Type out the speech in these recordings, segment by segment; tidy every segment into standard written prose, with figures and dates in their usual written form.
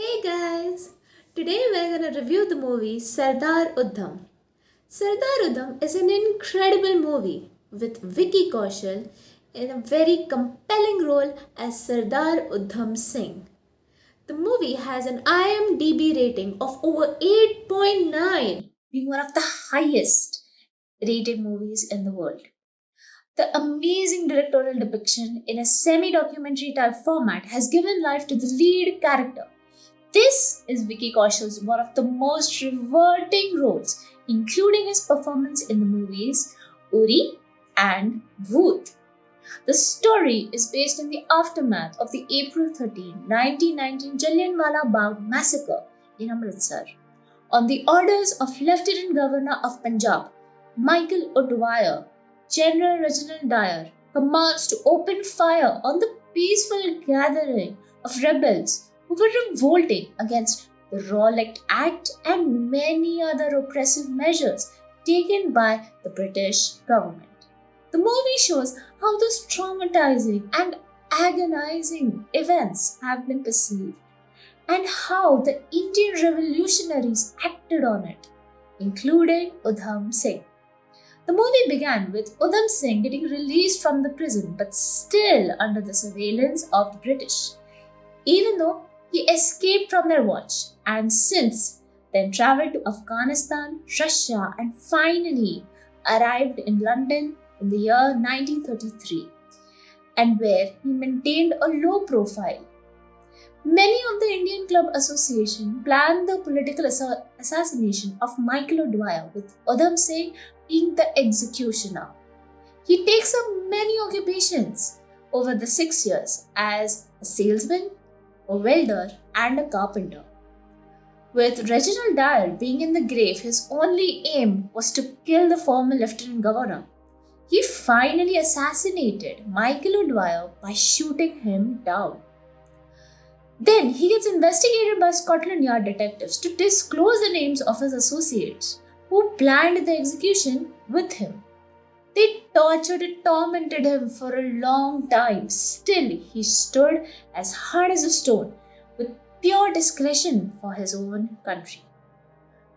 Hey guys! Today we're gonna review the movie Sardar Udham. Sardar Udham is an incredible movie with Vicky Kaushal in a very compelling role as Sardar Udham Singh. The movie has an IMDb rating of over 8.9, being one of the highest rated movies in the world. The amazing directorial depiction in a semi documentary type format has given life to the lead character. This is Vicky Kaushal's one of the most rewarding roles, including his performance in the movies Uri and Bhoot. The story is based in the aftermath of the April 13, 1919 Jallianwala Bagh massacre in Amritsar. On the orders of Lieutenant Governor of Punjab, Michael O'Dwyer, General Reginald Dyer commands to open fire on the peaceful gathering of rebels who were revolting against the Rawade Act and many other oppressive measures taken by the British government. The movie shows how those traumatizing and agonizing events have been perceived and how the Indian revolutionaries acted on it, including Udham Singh. The movie began with Udham Singh getting released from the prison but still under the surveillance of the British, even though he escaped from their watch and since then travelled to Afghanistan, Russia, and finally arrived in London in the year 1933, and where he maintained a low profile. Many of the Indian Club Association planned the political assassination of Michael O'Dwyer, with Udham Singh being the executioner. He takes up many occupations over the 6 years as a salesman, a welder, and a carpenter. With Reginald Dyer being in the grave, his only aim was to kill the former Lieutenant Governor. He finally assassinated Michael O'Dwyer by shooting him down. Then he gets investigated by Scotland Yard detectives to disclose the names of his associates who planned the execution with him. They tortured and tormented him for a long time. Still, he stood as hard as a stone with pure discretion for his own country.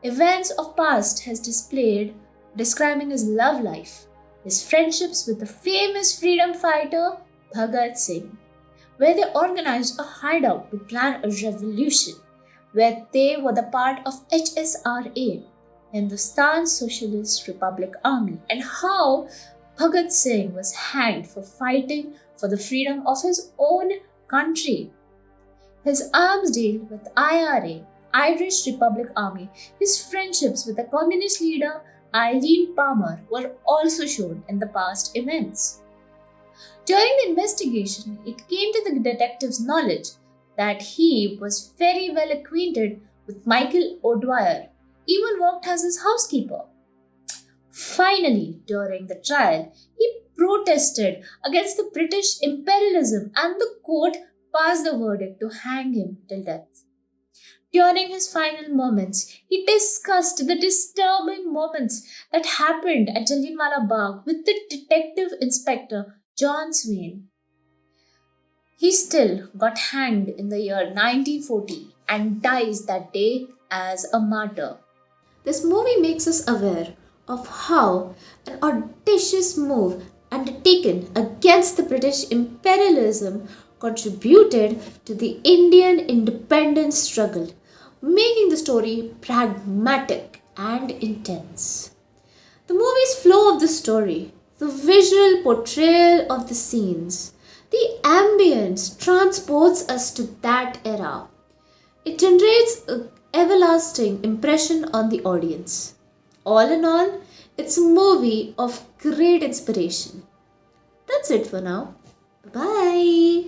Events of past has displayed describing his love life, his friendships with the famous freedom fighter Bhagat Singh, where they organized a hideout to plan a revolution, where they were the part of HSRA, Hindustan Socialist Republic Army, and how Bhagat Singh was hanged for fighting for the freedom of his own country. His arms deal with IRA, Irish Republic Army, his friendships with the communist leader Eileen Palmer were also shown in the past events. During the investigation, it came to the detective's knowledge that he was very well acquainted with Michael O'Dwyer, even worked as his housekeeper. Finally, during the trial, he protested against the British imperialism and the court passed the verdict to hang him till death. During his final moments, he discussed the disturbing moments that happened at Jallianwala Bagh with the detective inspector John Swain. He still got hanged in the year 1940 and dies that day as a martyr. This movie makes us aware of how an audacious move undertaken against the British imperialism contributed to the Indian independence struggle, making the story pragmatic and intense. The movie's flow of the story, the visual portrayal of the scenes, the ambience transports us to that era. It generates an everlasting impression on the audience. All in all, it's a movie of great inspiration. That's it for now. Bye.